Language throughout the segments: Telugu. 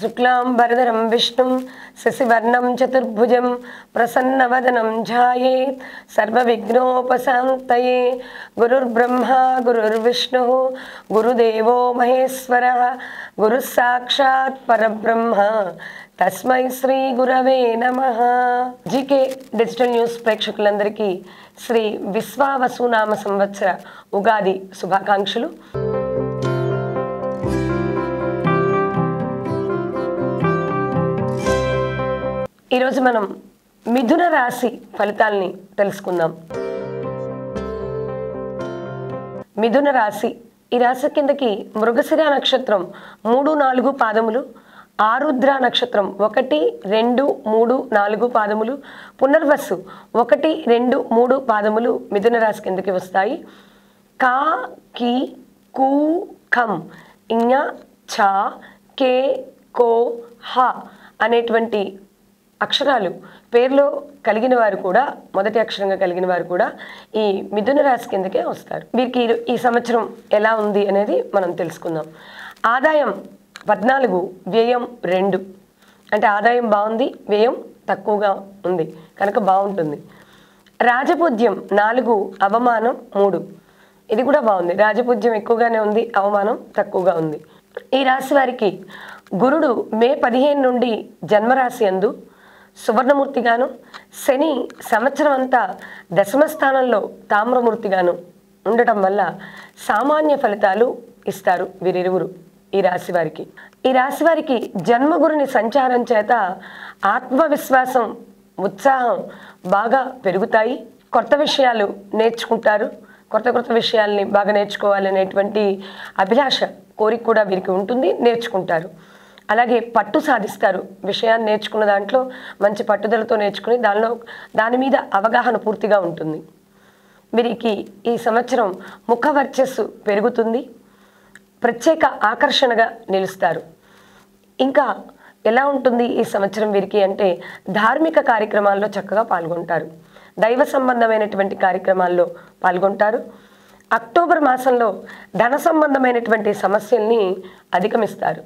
शुक्लांबरधरं विष्णुं शशिवर्णं चतुर्भुजं प्रसन्नवदनं ध्यायेत् सर्वविघ्नोपशान्तये। गुरुर्ब्रह्मा गुरुर्विष्णुः गुरुदेवो महेश्वरः गुरुः साक्षात् परब्रह्म तस्मै श्री गुरवे नमः। जीके डिजिटल न्यूज़ प्रेक्षकुలందరికీ శ్రీ విశ్వావసునామ సంవత్సర ఉగాది శుభాకాంక్షలు। ఈరోజు మనం మిథున రాశి ఫలితాలని తెలుసుకుందాం। మిథున రాశి ఈ రాశి కిందకి మృగశిర నక్షత్రం 3, 4 పాదములు, ఆరుద్ర నక్షత్రం 1, 2, 3, 4 పాదములు, పునర్వసు 1, 2, 3 పాదములు మిథున రాశి కిందకి వస్తాయి। కా, కి, కు, ఖం, ఇఞ, ఛ, కే, కో, హ అనేటువంటి అక్షరాలు పేర్లో కలిగిన వారు కూడా, మొదటి అక్షరంగా కలిగిన వారు కూడా ఈ మిథున రాశి కిందకే వస్తారు। వీరికి ఈ సంవత్సరం ఎలా ఉంది అనేది మనం తెలుసుకుందాం। ఆదాయం 14, వ్యయం 2, అంటే ఆదాయం బాగుంది, వ్యయం తక్కువగా ఉంది కనుక బాగుంటుంది। రాజపూజ్యం 4, అవమానం 3, ఇది కూడా బాగుంది। రాజపూజ్యం ఎక్కువగానే ఉంది, అవమానం తక్కువగా ఉంది। ఈ రాశి వారికి గురుడు మే 15 నుండి జన్మరాశి యందు సువర్ణమూర్తిగాను, శని సంవత్సరం అంతా దశమ స్థానంలో తామ్రమూర్తిగాను ఉండటం వల్ల సామాన్య ఫలితాలు ఇస్తారు వీరిరువురు ఈ రాశి వారికి। ఈ రాశి వారికి జన్మగురుని సంచారం చేత ఆత్మవిశ్వాసం, ఉత్సాహం బాగా పెరుగుతాయి। కొత్త విషయాలు నేర్చుకుంటారు, కొత్త విషయాల్ని బాగా నేర్చుకోవాలనేటువంటి అభిలాష, కోరిక కూడా వీరికి ఉంటుంది, నేర్చుకుంటారు। అలాగే పట్టు సాధిస్తారు, విషయాన్ని నేర్చుకున్న దాంట్లో మంచి పట్టుదలతో నేర్చుకుని దాని మీద అవగాహన పూర్తిగా ఉంటుంది। వీరికి ఈ సంవత్సరం ముఖ వర్చస్సు పెరుగుతుంది, ప్రత్యేక ఆకర్షణగా నిలుస్తారు। ఇంకా ఎలా ఉంటుంది ఈ సంవత్సరం వీరికి అంటే ధార్మిక కార్యక్రమాల్లో చక్కగా పాల్గొంటారు, దైవ సంబంధమైనటువంటి కార్యక్రమాల్లో పాల్గొంటారు। అక్టోబర్ మాసంలో ధన సంబంధమైనటువంటి సమస్యల్ని అధిగమిస్తారు।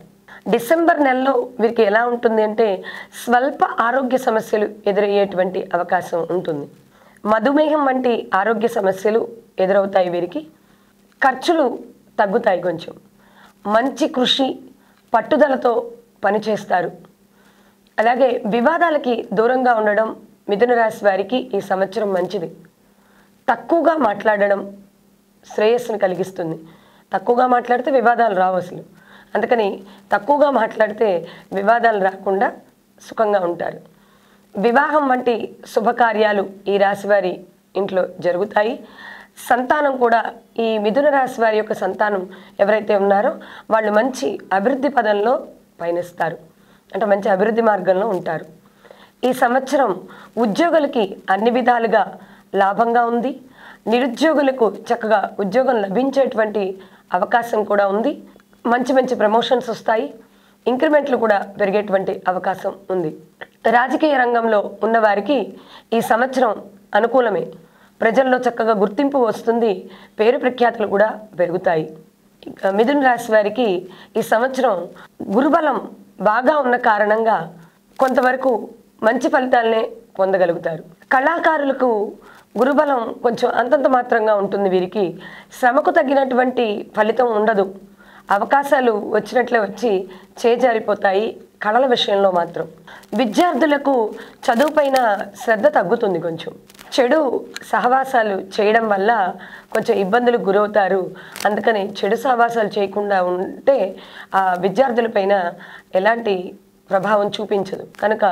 డిసెంబర్ నెలలో వీరికి ఎలా ఉంటుంది అంటే స్వల్ప ఆరోగ్య సమస్యలు ఎదురయ్యేటువంటి అవకాశం ఉంటుంది। మధుమేహం వంటి ఆరోగ్య సమస్యలు ఎదురవుతాయి వీరికి। ఖర్చులు తగ్గుతాయి కొంచెం। మంచి కృషి, పట్టుదలతో పనిచేస్తారు। అలాగే వివాదాలకి దూరంగా ఉండడం మిథున రాశి వారికి ఈ సంవత్సరం మంచిది। తక్కువగా మాట్లాడడం శ్రేయస్సును కలిగిస్తుంది। తక్కువగా మాట్లాడితే వివాదాలు రావు అసలు, అందుకని తక్కువగా మాట్లాడితే వివాదాలు రాకుండా సుఖంగా ఉంటారు। వివాహం వంటి శుభకార్యాలు ఈ రాశివారి ఇంట్లో జరుగుతాయి। సంతానం కూడా ఈ మిథున రాశి వారి యొక్క సంతానం ఎవరైతే ఉన్నారో వాళ్ళు మంచి అభివృద్ధి పదంలో పయనిస్తారు, అంటే మంచి అభివృద్ధి మార్గంలో ఉంటారు। ఈ సంవత్సరం ఉద్యోగులకి అన్ని విధాలుగా లాభంగా ఉంది। నిరుద్యోగులకు చక్కగా ఉద్యోగం లభించేటువంటి అవకాశం కూడా ఉంది। మంచి ప్రమోషన్స్ వస్తాయి, ఇంక్రిమెంట్లు కూడా పెరిగేటువంటి అవకాశం ఉంది। రాజకీయ రంగంలో ఉన్నవారికి ఈ సంవత్సరం అనుకూలమే, ప్రజల్లో చక్కగా గుర్తింపు వస్తుంది, పేరు ప్రఖ్యాతులు కూడా పెరుగుతాయి। మిథున రాశి వారికి ఈ సంవత్సరం గురుబలం బాగా ఉన్న కారణంగా కొంతవరకు మంచి ఫలితాలనే పొందగలుగుతారు। కళాకారులకు గురుబలం కొంచెం అంతంత మాత్రంగా ఉంటుంది వీరికి, శ్రమకు తగినటువంటి ఫలితం ఉండదు, అవకాశాలు వచ్చినట్లే వచ్చి చేజారిపోతాయి కళల విషయంలో మాత్రం। విద్యార్థులకు చదువుపైన శ్రద్ధ తగ్గుతుంది, కొంచెం చెడు సహవాసాలు చేయడం వల్ల కొంచెం ఇబ్బందులకు గురవుతారు। అందుకని చెడు సహవాసాలు చేయకుండా ఉంటే ఆ విద్యార్థులపైన ఎలాంటి ప్రభావం చూపించదు కనుక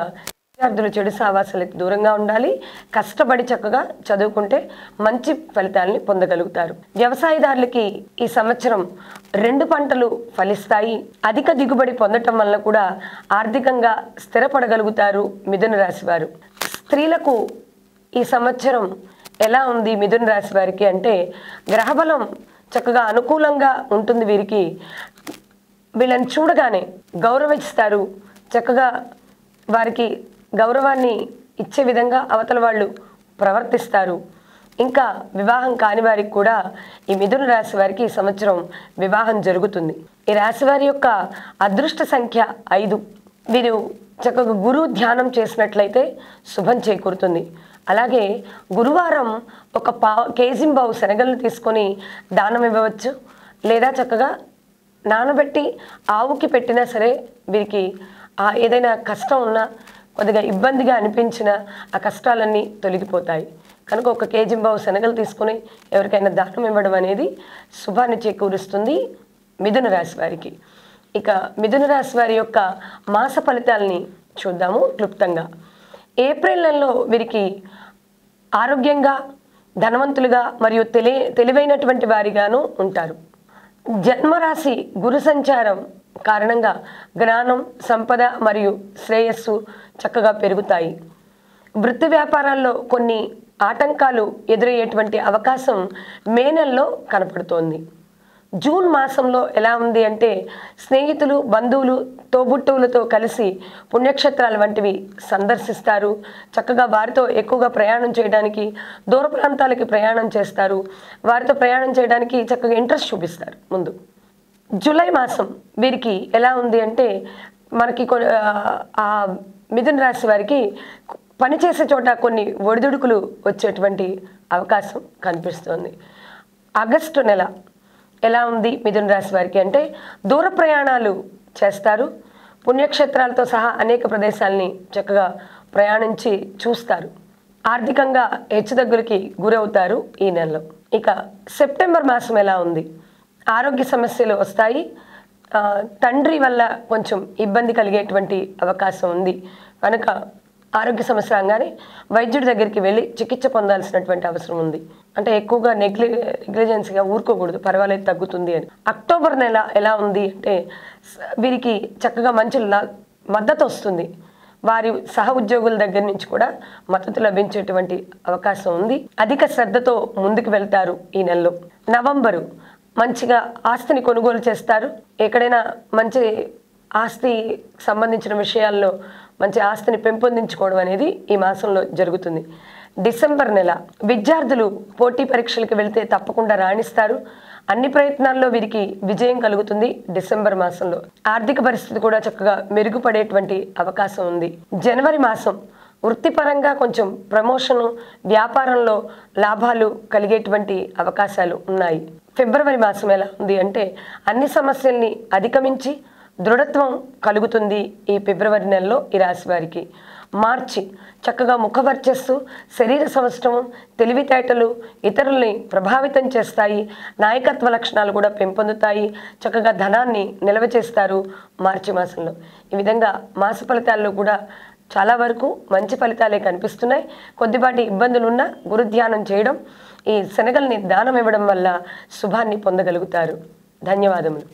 విద్యార్థులు చెడు సహవాసాలకు దూరంగా ఉండాలి, కష్టపడి చక్కగా చదువుకుంటే మంచి ఫలితాలని పొందగలుగుతారు। వ్యవసాయదారులకి ఈ సంవత్సరం 2 పంటలు ఫలిస్తాయి, అధిక దిగుబడి పొందటం వల్ల కూడా ఆర్థికంగా స్థిరపడగలుగుతారు మిథున రాశి వారు। స్త్రీలకు ఈ సంవత్సరం ఎలా ఉంది మిథున రాశి వారికి అంటే గ్రహబలం చక్కగా అనుకూలంగా ఉంటుంది వీరికి। వీళ్ళని చూడగానే గౌరవిస్తారు, చక్కగా వారికి గౌరవాన్ని ఇచ్చే విధంగా అవతల వాళ్ళు ప్రవర్తిస్తారు। ఇంకా వివాహం కాని వారికి కూడా ఈ మిథున రాశి వారికి ఈ సంవత్సరం వివాహం జరుగుతుంది. ఈ రాశి వారి యొక్క అదృష్ట సంఖ్య 5. వీరు చక్కగా గురువు ధ్యానం చేసినట్లయితే శుభం చేకూరుతుంది. అలాగే గురువారం ఒక కేజింబావు శనగలను తీసుకొని దానం ఇవ్వవచ్చు, లేదా చక్కగా నానబెట్టి ఆవుకి పెట్టినా సరే వీరికి ఏదైనా కష్టం ఉన్నా, కొద్దిగా ఇబ్బందిగా అనిపించిన ఆ కష్టాలన్నీ తొలగిపోతాయి. కనుక ఒక కేజింబావు శనగలు తీసుకొని ఎవరికైనా దానం ఇవ్వడం అనేది శుభాన్ని చేకూరుస్తుంది మిథున రాశి వారికి. ఇక మిథున రాశి వారి యొక్క మాస ఫలితాలని చూద్దాము క్లుప్తంగా. ఏప్రిల్ నెలలో వీరికి ఆరోగ్యంగా, ధనవంతులుగా మరియు తెలివైనటువంటి వారిగాను ఉంటారు. జన్మరాశి గురు సంచారం కారణంగా జ్ఞానం, సంపద మరియు శ్రేయస్సు చక్కగా పెరుగుతాయి. వృత్తి వ్యాపారాల్లో కొన్ని ఆటంకాలు ఎదురయ్యేటువంటి అవకాశం మే నెలలో కనపడుతోంది. జూన్ మాసంలో ఎలా ఉంది అంటే స్నేహితులు, బంధువులు, తోబుట్టువులతో కలిసి పుణ్యక్షేత్రాలు వంటివి సందర్శిస్తారు. చక్కగా వారితో ఎక్కువగా ప్రయాణం చేయడానికి, దూర ప్రాంతాలకి ప్రయాణం చేస్తారు. వారితో ప్రయాణం చేయడానికి చక్కగా ఇంట్రెస్ట్ చూపిస్తారు ముందు. జూలై మాసం వీరికి ఎలా ఉంది అంటే మనకి ఆ మిథున రాశి వారికి పనిచేసే చోట కొన్ని ఒడిదుడుకులు వచ్చేటువంటి అవకాశం కనిపిస్తుంది. ఆగస్టు నెల ఎలా ఉంది మిథున రాశి వారికి అంటే దూర ప్రయాణాలు చేస్తారు. పుణ్యక్షేత్రాలతో సహా అనేక ప్రదేశాలని చక్కగా ప్రయాణించి చూస్తారు. ఆర్థికంగా హెచ్చుతగ్గులకి గురవుతారు ఈ నెలలో. ఇక సెప్టెంబర్ మాసం ఎలా ఉంది? ఆరోగ్య సమస్యలు వస్తాయి. తండ్రి వల్ల కొంచెం ఇబ్బంది కలిగేటువంటి అవకాశం ఉంది. కనుక ఆరోగ్య సమస్య రాగానే వైద్యుడి దగ్గరికి వెళ్ళి చికిత్స పొందాల్సినటువంటి అవసరం ఉంది. అంటే ఎక్కువగా నెగ్లిజెన్సీగా ఊరుకోకూడదు, పర్వాలేదు తగ్గుతుంది అని. అక్టోబర్ నెల ఎలా ఉంది అంటే వీరికి చక్కగా మంచి మద్దతు వస్తుంది. వారి సహ ఉద్యోగుల దగ్గర నుంచి కూడా మద్దతు లభించేటువంటి అవకాశం ఉంది. అధిక శ్రద్ధతో ముందుకు వెళ్తారు ఈ నెలలో. నవంబరు మంచిగా ఆస్తిని కొనుగోలు చేస్తారు. ఎక్కడైనా మంచి ఆస్తి సంబంధించిన విషయాల్లో మంచి ఆస్తిని పెంపొందించుకోవడం అనేది ఈ మాసంలో జరుగుతుంది. డిసెంబర్ నెల విద్యార్థులు పోటీ పరీక్షలకు వెళ్తే తప్పకుండా రాణిస్తారు. అన్ని ప్రయత్నాల్లో వీరికి విజయం కలుగుతుంది. డిసెంబర్ మాసంలో ఆర్థిక పరిస్థితి కూడా చక్కగా మెరుగుపడేటువంటి అవకాశం ఉంది. జనవరి మాసం వృత్తిపరంగా కొంచెం ప్రమోషను, వ్యాపారంలో లాభాలు కలిగేటువంటి అవకాశాలు ఉన్నాయి. ఫిబ్రవరి మాసం ఎలా ఉంది అంటే అన్ని సమస్యల్ని అధిగమించి దృఢత్వం కలుగుతుంది ఈ ఫిబ్రవరి నెలలో ఈ రాశి వారికి. మార్చి చక్కగా ముఖవర్చస్సు, శరీర సౌష్ఠవం, తెలివితేటలు ఇతరుల్ని ప్రభావితం చేస్తాయి. నాయకత్వ లక్షణాలు కూడా పెంపొందుతాయి. చక్కగా ధనాన్ని నిల్వ చేస్తారు మార్చి మాసంలో. ఈ విధంగా మాస ఫలితాల్లో కూడా చాలా వరకు మంచి ఫలితాలే కనిపిస్తున్నాయి. కొద్దిపాటి ఇబ్బందులున్నా గురుధ్యానం చేయడం, ఈ శనగల్ని దానం ఇవ్వడం వల్ల శుభాన్ని పొందగలుగుతారు. ధన్యవాదములు.